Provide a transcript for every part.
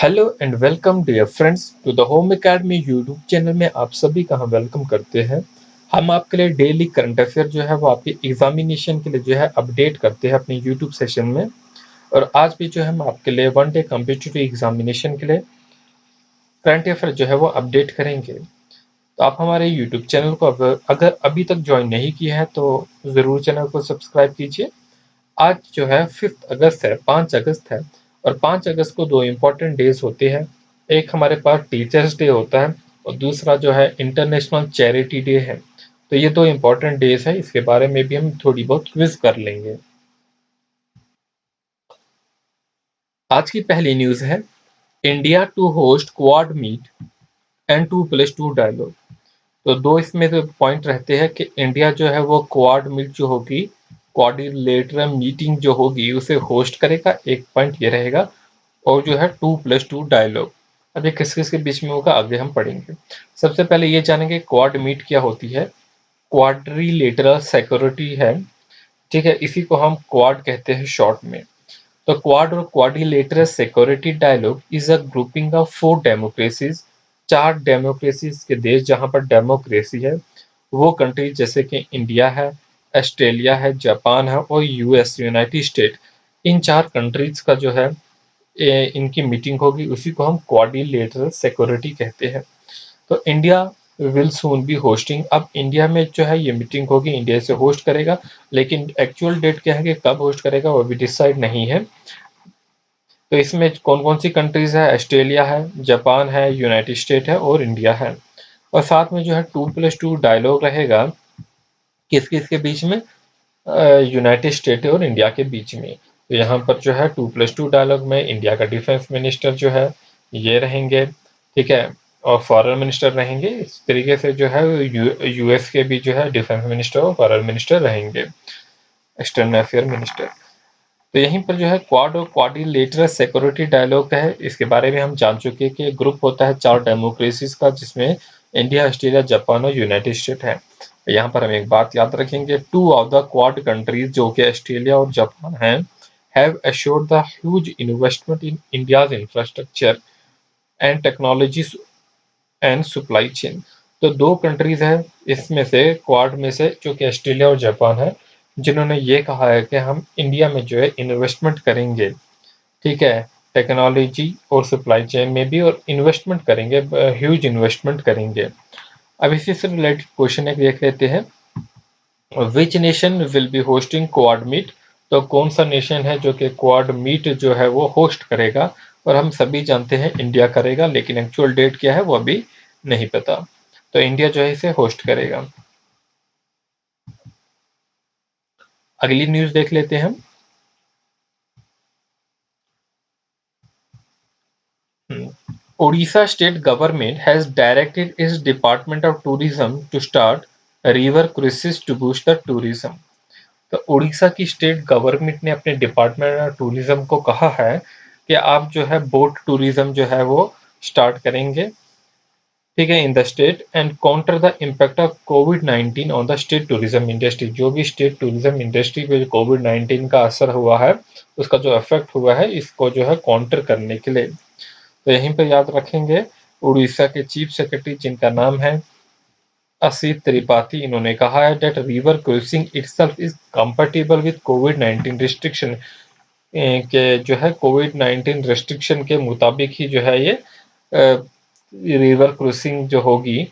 Hello and welcome dear friends to the home academy YouTube channel में आप सभी का हम वेलकम करते हैं। हम आपके लिए डेली करंट अफेयर जो है वो आपके एग्जामिनेशन के लिए जो है अपडेट करते हैं अपने यूट्यूब सेशन में। और आज भी जो है हम आपके लिए वन डे कॉम्पिटिटिव एग्जामिनेशन के लिए करंट अफेयर जो है वो अपडेट करेंगे। तो आप हमारे यूट्यूब चैनल को अगर अभी तक ज्वाइन नहीं किया है तो ज़रूर चैनल को सब्सक्राइब कीजिए। आज जो है 5 अगस्त है, 5 अगस्त है। और 5 अगस्त को दो इम्पोर्टेंट डेज होते हैं। एक हमारे पास टीचर्स डे होता है और दूसरा जो है इंटरनेशनल चैरिटी डे है। तो ये दो इम्पोर्टेंट डेज है, इसके बारे में भी हम थोड़ी बहुत क्विज कर लेंगे। आज की पहली न्यूज़ है India to host Quad meet and 2+2 dialogue. तो दो इसमें तो पॉइंट रहते हैं कि इंडिया जो है वो क्वाड मीट जो होगी, क्वाड्रिलेटरल मीटिंग जो होगी उसे होस्ट करेगा, एक पॉइंट ये रहेगा। और जो है 2+2 डायलॉग, अब ये किस किस के बीच में होगा आगे हम पढ़ेंगे। सबसे पहले ये जानेंगे क्वाड मीट क्या होती है। क्वाड्रिलेटरल सिक्योरिटी है, ठीक है, इसी को हम क्वाड कहते हैं शॉर्ट में। तो क्वाड और quadrilateral security dialogue is a grouping of 4 democracies, 4 democracies के देश जहां पर डेमोक्रेसी है। वो कंट्रीज जैसे कि इंडिया है, ऑस्ट्रेलिया है, जापान है और यूएस यूनाइटेड स्टेट। इन 4 कंट्रीज का जो है इनकी मीटिंग होगी, उसी को हम क्वाड्रिलेटरल सिक्योरिटी कहते हैं। तो India will soon be hosting, अब इंडिया में जो है ये मीटिंग होगी, इंडिया से होस्ट करेगा। लेकिन एक्चुअल डेट क्या है कि कब होस्ट करेगा वो भी डिसाइड नहीं है। तो इसमें कौन कौन सी कंट्रीज है, ऑस्ट्रेलिया है, जापान है, यूनाइटेड स्टेट है और इंडिया है। और साथ में जो है 2+2 डायलॉग रहेगा, किस किस के बीच में, यूनाइटेड स्टेट और इंडिया के बीच में। तो यहाँ पर जो है 2+2 डायलॉग में इंडिया का डिफेंस मिनिस्टर जो है ये रहेंगे, ठीक है, और फॉरेन मिनिस्टर रहेंगे। इस तरीके से जो है यूएस के भी जो है डिफेंस मिनिस्टर और फॉरेन मिनिस्टर रहेंगे, एक्सटर्नल अफेयर मिनिस्टर। तो यहीं पर जो है क्वाड और क्वाड्रिलेटरल सिक्योरिटी डायलॉग है, इसके बारे में हम जान चुके हैं कि एक ग्रुप होता है 4 डेमोक्रेसीज का, जिसमें इंडिया, ऑस्ट्रेलिया, जापान और यूनाइटेड स्टेट है। यहाँ पर हम एक बात याद रखेंगे, 2 ऑफ द क्वाड कंट्रीज जो कि ऑस्ट्रेलिया और जापान हैं have assured the huge investment in India's infrastructure and technologies and supply chain. तो 2 कंट्रीज है इसमें से, क्वाड में से, जो कि ऑस्ट्रेलिया और जापान है, जिन्होंने ये कहा है कि हम इंडिया में जो है इन्वेस्टमेंट करेंगे, ठीक है, टेक्नोलॉजी और सप्लाई चेन में भी, और इन्वेस्टमेंट करेंगे, ह्यूज इन्वेस्टमेंट करेंगे। अब इसी से रिलेटेड क्वेश्चन एक देख लेते हैं, which nation will be hosting Quad meet. तो कौन सा नेशन है जो कि क्वाड मीट जो है वो होस्ट करेगा। और हम सभी जानते हैं इंडिया करेगा, लेकिन एक्चुअल डेट क्या है वो अभी नहीं पता। तो इंडिया जो है इसे होस्ट करेगा। अगली न्यूज देख लेते हैं हम। Odisha state government has directed its Department of Tourism to start river cruises to boost the tourism। तो उड़ीसा की स्टेट गवर्नमेंट ने अपने डिपार्टमेंट ऑफ टूरिज्म को कहा है कि आप जो है बोट टूरिज्म जो है वो स्टार्ट करेंगे, ठीक है, in the state and counter the impact of covid on the state tourism industry. जो भी स्टेट टूरिज्म इंडस्ट्री पे कोविड-19 का असर हुआ है, उसका जो इफेक्ट हुआ है, इसको जो है काउंटर करने के लिए। तो यहीं पर याद रखेंगे, उड़ीसा के चीफ सेक्रेटरी जिनका नाम है असित त्रिपाठी, इन्होंने कहा है that river cruising itself is compatible with covid restriction, के जो है कोविड-19 रिस्ट्रिक्शन के मुताबिक ही जो है ये रिवर क्रूजिंग जो होगी।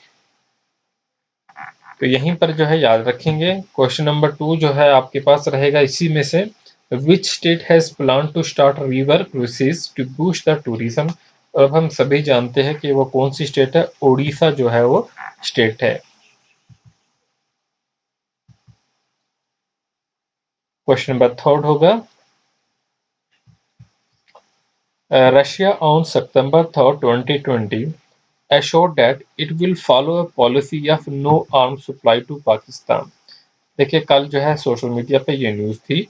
तो यहीं पर जो है याद रखेंगे, क्वेश्चन नंबर 2 जो है आपके पास रहेगा इसी में से, which state has plan to start river cruises to boost the tourism. और अब हम सभी जानते हैं कि वो कौन सी स्टेट है, उड़ीसा जो है वो स्टेट है। क्वेश्चन नंबर 3 होगा, Russia on September 3, 2020 assured that it will follow a policy of no arms supply to Pakistan। देखिए कल जो है सोशल मीडिया पे ये न्यूज़ थी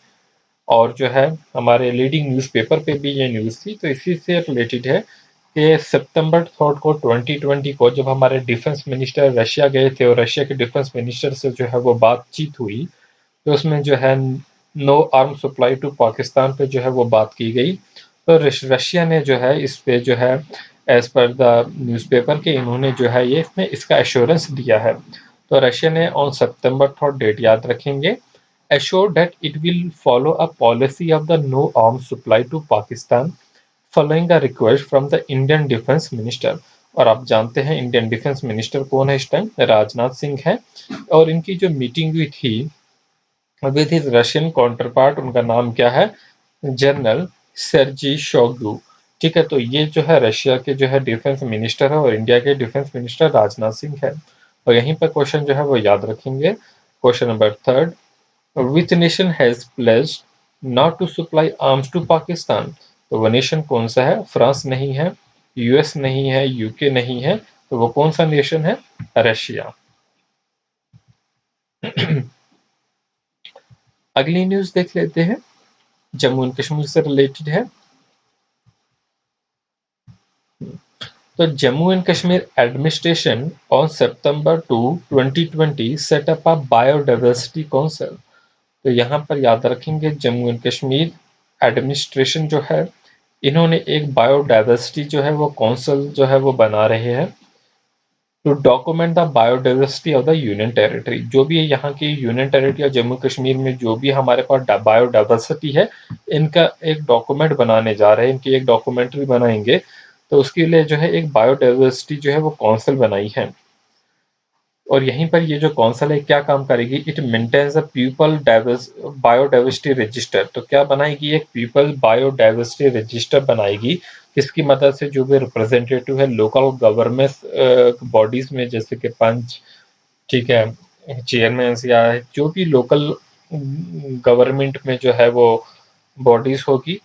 और जो है हमारे लीडिंग न्यूज़पेपर पे भी ये न्यूज़ थी। तो इसी से रिलेटेड है कि September 3 को 2020 को जब हमारे डिफेंस मिनिस्टर रशिया गए थे और रशिया के डिफेंस मिनिस्टर से जो है वो बातचीत हुई, तो उसमें जो है no arm supply to Pakistan पे जो है वो बात की गई। तो रशिया ने जो है इस पे जो है एज पर द न्यूज़पेपर के इन्होंने जो है ये इसमें इसका एश्योरेंस दिया है। तो रशिया ने ऑन सितंबर, थोड़ा डेट याद रखेंगे, assured that it will follow a policy of the no arms supply to Pakistan following a request from the Indian Defense Minister। और आप जानते हैं इंडियन डिफेंस मिनिस्टर कौन है इस टाइम, राजनाथ सिंह है। और इनकी जो मीटिंग हुई थी विद हिज रशियन काउंटरपार्ट, उनका नाम क्या है, जनरल सर्जी शोगु। ठीक है, तो ये जो है रशिया के जो है डिफेंस मिनिस्टर है और इंडिया के डिफेंस मिनिस्टर राजनाथ सिंह है। और यहीं पर क्वेश्चन जो है वो याद रखेंगे। Question number 3, which nation has pledged not to supply arms to Pakistan. तो वो नेशन कौन सा है, फ्रांस नहीं है, यूएस नहीं है, यूके नहीं है, तो वो कौन सा नेशन है, रशिया। अगली न्यूज देख लेते हैं, जम्मू एंड कश्मीर से रिलेटेड है। तो Jammu and Kashmir administration on September 2, 2020 set up a biodiversity council. तो यहाँ पर याद रखेंगे जम्मू एंड कश्मीर एडमिनिस्ट्रेशन जो है इन्होंने एक बायोडाइवर्सिटी जो है वो काउंसिल जो है वो बना रहे हैं to document the biodiversity of the union territory. जो भी यहाँ की यूनियन टेरिटरी या जम्मू कश्मीर में जो भी हमारे पास बायोडाइवर्सिटी है, इनका एक डॉक्यूमेंट बनाने जा रहे हैं, इनकी एक डॉक्यूमेंट्री बनाएंगे। तो उसके लिए जो है एक बायोडाइवर्सिटी जो है वो काउंसिल बनाई है। और यहीं पर ये जो काउंसिल है क्या काम करेगी, it maintains a people biodiversity register. तो क्या बनाएगी, एक पीपल बायोडाइवर्सिटी रजिस्टर बनाएगी, किसकी मदद से, जो भी रिप्रेजेंटेटिव है लोकल गवर्नमेंट बॉडीज में, जैसे कि पंच, ठीक है, चेयरमैन या जो भी लोकल गवर्नमेंट में जो है वो बॉडीज होगी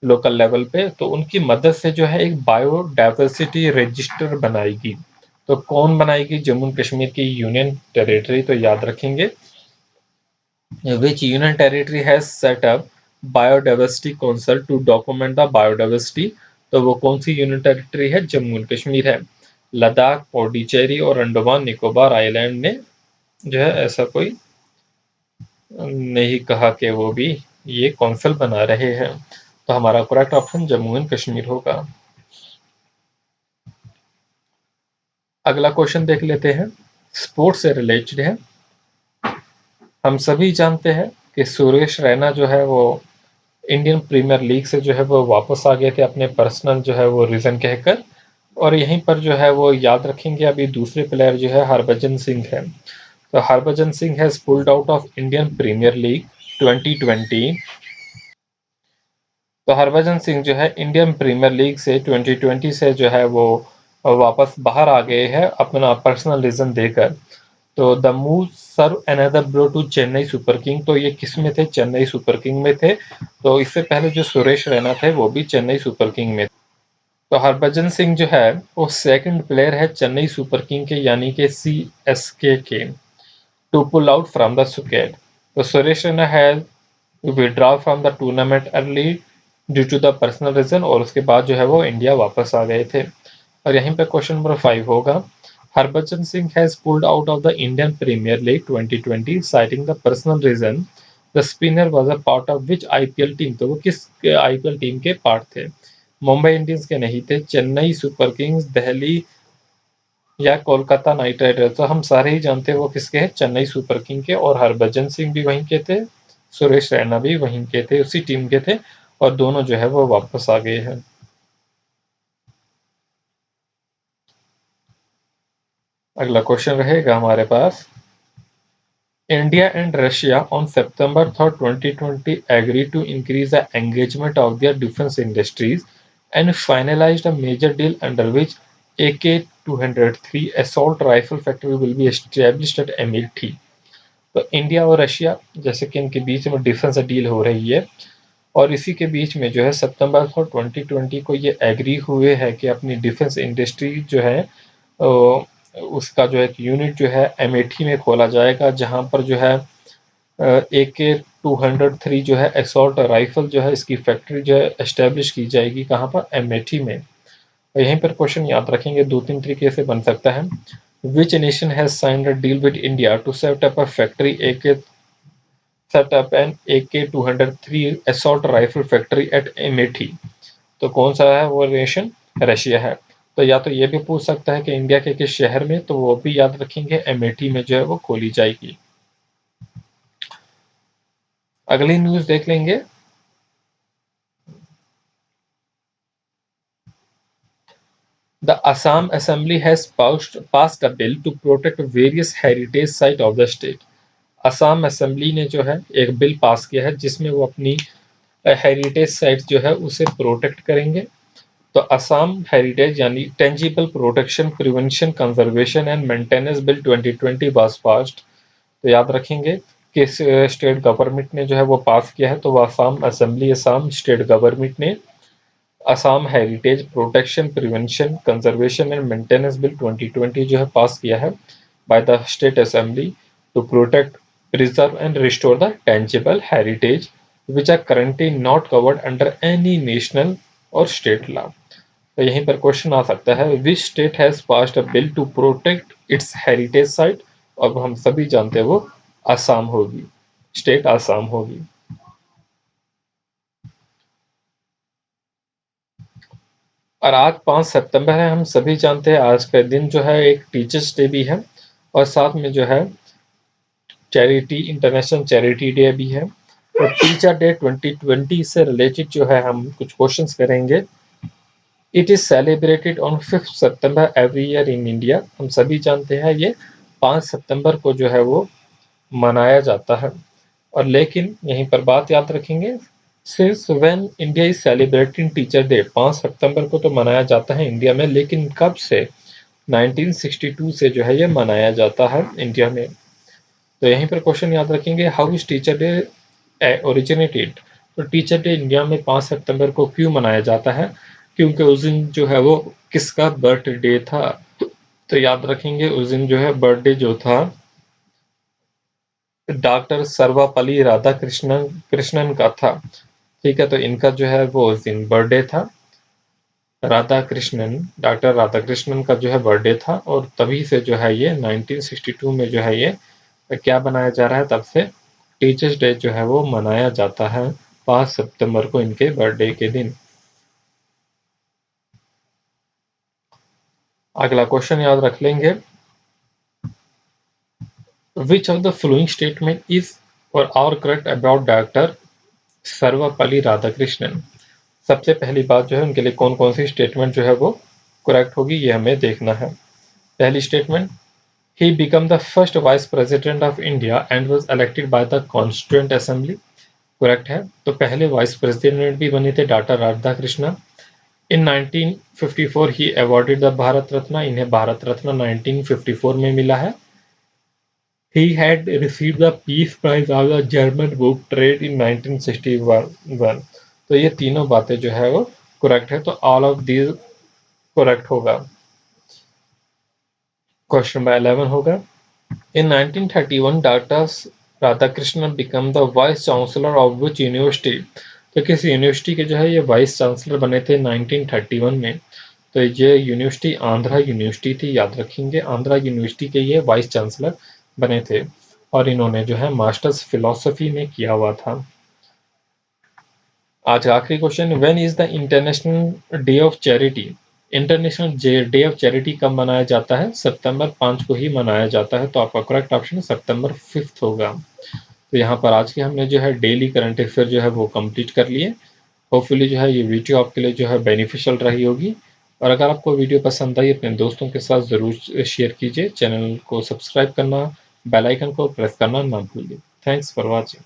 लोकल लेवल पे, तो उनकी मदद से जो है एक बायोडाइवर्सिटी रजिस्टर बनाएगी। तो कौन बनाएगी, जम्मू एंड कश्मीर की यूनियन टेरिटरी। तो याद रखेंगे which union territory has set up biodiversity council to document the biodiversity. तो वो कौन सी यूनियन टेरिटरी है, जम्मू एंड कश्मीर है। लद्दाख, पौडीचेरी और अंडमान निकोबार आइलैंड ने जो है ऐसा कोई नहीं कहा कि वो भी ये काउंसिल बना रहे हैं। तो हमारा correct option Jammu and Kashmir होगा। अगला क्वेश्चन देख लेते हैं, स्पोर्ट्स से रिलेटेड है। हम सभी जानते हैं कि सुरेश रैना जो है वो इंडियन प्रीमियर लीग से जो है वो वापस आ गए थे अपने पर्सनल जो है वो रीज़न कहकर। और यहीं पर जो है वो याद रखेंगे अभी दूसरे प्लेयर जो है हरभजन सिंह है। तो Harbhajan Singh has pulled out of Indian Premier League 2020। तो हरभजन सिंह जो है इंडियन प्रीमियर लीग से 2020 से जो है वो वापस बाहर आ गए हैं अपना पर्सनल रीजन देकर। तो the move serve another blow to Chennai super king. तो ये किस में थे, चेन्नई सुपर किंग में थे। तो इससे पहले जो सुरेश रैना थे वो भी चेन्नई सुपर किंग में थे। तो हरभजन सिंह जो है वो सेकंड प्लेयर है चेन्नई सुपर किंग के, यानी कि CSK के, to pull out from the squad. तो Suresh Raina has withdraw from the tournament early due to the personal reason, और उसके बाद जो है वो इंडिया वापस आ गए थे। और यहीं पे क्वेश्चन नंबर 5 होगा, Harbhajan Singh has pulled out of the Indian Premier League 2020 citing the personal reason. The spinner was a part of which IPL team. तो वो किस IPL टीम के पार्ट थे, मुंबई इंडियंस के नहीं थे, चेन्नई सुपर किंग्स, दिल्ली या कोलकाता नाइट राइडर्स। तो हम सारे ही जानते हैं वो किसके हैं, चेन्नई सुपर किंग के। और हरभजन सिंह भी वहीं के थे, सुरेश रैना भी वहीं के थे, उसी टीम के थे, और दोनों जो है वो वापस आ गए हैं। अगला क्वेश्चन रहेगा हमारे पास, India and Russia on September 3, 2020 agreed to increase the engagement of their defense industries and finalized a major deal under which AK-203 assault rifle factory will be established at Amethi। तो India और Russia जैसे कि इनके बीच में defence deal हो रही है, और इसी के बीच में जो है सितंबर 2020 को ये एग्री हुए हैं कि अपनी डिफेंस इंडस्ट्री जो है उसका जो एक यूनिट जो है अमेठी में खोला जाएगा, जहां पर जो है AK-203 जो है असॉल्ट राइफल जो है इसकी फैक्ट्री जो है एस्टेब्लिश की जाएगी, कहाँ पर, अमेठी में। और यहीं पर क्वेश्चन याद रखेंगे, दो तीन तरीके से बन सकता है। Which nation has signed a deal with India to set up a factory set up an AK-203 assault rifle factory at Amethi। तो कौन सा है वो नेशन? रशिया है। तो या तो ये भी पूछ सकता है कि इंडिया के किस शहर में, तो वो भी याद रखेंगे अमेठी में जो है वो खोली जाएगी। अगली न्यूज देख लेंगे। The Assam Assembly has passed a bill to protect various heritage site of the state. Assam assembly ने जो है एक बिल पास किया है जिसमें वो अपनी हेरिटेज साइट जो है उसे प्रोटेक्ट करेंगे। तो असम हेरिटेज यानी tangible protection prevention conservation and maintenance bill 2020 was passed. तो याद रखेंगे कि स्टेट गवर्नमेंट ने जो है वो पास किया है, तो वो Assam assembly, Assam state government ने Assam heritage protection prevention conservation and maintenance bill 2020 जो है पास किया है by the state assembly to protect, preserve and restore the tangible heritage which are currently not covered under any national और स्टेट लॉ। तो यहीं पर क्वेश्चन आ सकता है, which state has passed a bill to protect its heritage site? और हम सभी जानते हैं वो असम होगी, स्टेट असम होगी। और आज 5 सितंबर है, हम सभी जानते हैं आज का दिन जो है एक टीचर्स डे भी है और साथ में जो है चैरिटी, इंटरनेशनल चैरिटी डे भी है। तो टीचर डे 2020 से रिलेटेड जो है हम कुछ क्वेश्चंस करेंगे। It is celebrated on 5 September every year in India. हम सभी जानते हैं ये 5 सितंबर को जो है वो मनाया जाता है। और लेकिन यहीं पर बात याद रखेंगे, since when India is celebrating teacher day, 5 सितंबर को तो मनाया जाता है इंडिया में, लेकिन कब से? 1962 से जो है ये मनाया जाता है इंडिया में। तो यहीं पर क्वेश्चन याद रखेंगे, how is teacher day originated? तो टीचर डे इंडिया में 5 सितंबर को क्यों मनाया जाता है? क्योंकि उस दिन जो है वो किसका बर्थडे था? तो याद रखेंगे उस दिन जो है बर्थडे जो था डॉक्टर सर्वपल्ली राधाकृष्णन कृष्णन का था। ठीक है, तो इनका जो है वो उस दिन बर्थडे था। राधा कृष्णन, डॉक्टर राधा कृष्णन का जो है बर्थडे था और तभी से जो है ये 1962 में जो है ये क्या बनाया जा रहा है, तब से टीचर्स डे जो है वो मनाया जाता है 5 सितंबर को इनके बर्थडे के दिन। अगला क्वेश्चन याद रख लेंगे, which of the following statement is और are correct about doctor Sarvepalli Radhakrishnan? सबसे पहली बात जो है उनके लिए कौन कौन सी स्टेटमेंट जो है वो करेक्ट होगी, ये हमें देखना है। पहली statement, he became the first vice president of India and was elected by the Constituent Assembly। Correct है। तो पहले वाइस प्रेसिडेंट भी बने थे doctor Radhakrishnan. In 1954 he awarded the Bharat Ratna, इन्हें भारत रत्न 1954 में मिला है। he had received the peace prize of the German book trade in 1961। तो ये तीनों बातें जो है वो करेक्ट है, तो ऑल ऑफ दीज करेक्ट होगा। क्वेश्चन नंबर 11 होगा, in 1931 Dr. Radhakrishnan became the vice chancellor of which university? तो किस यूनिवर्सिटी के जो है ये वाइस चांसलर बने थे 1931 में? तो ये यूनिवर्सिटी आंध्रा यूनिवर्सिटी थी, याद रखेंगे आंध्रा यूनिवर्सिटी के ये वाइस चांसलर बने थे और इन्होंने जो है मास्टर्स फिलोसफी में किया हुआ था। आज का आखिरी question, when is the international day of charity? International day of charity कब मनाया जाता है? सितंबर 5 को ही मनाया जाता है। तो आपका करेक्ट ऑप्शन सितंबर 5 होगा। तो यहाँ पर आज के हमने जो है डेली करंट अफेयर जो है वो कंप्लीट कर लिए। होपफुली जो है ये वीडियो आपके लिए जो है बेनिफिशियल रही होगी। और अगर आपको वीडियो पसंद आई अपने दोस्तों के साथ ज़रूर शेयर कीजिए। चैनल को सब्सक्राइब करना, बेल आइकन को प्रेस करना ना भूलिए। Thanks for watching.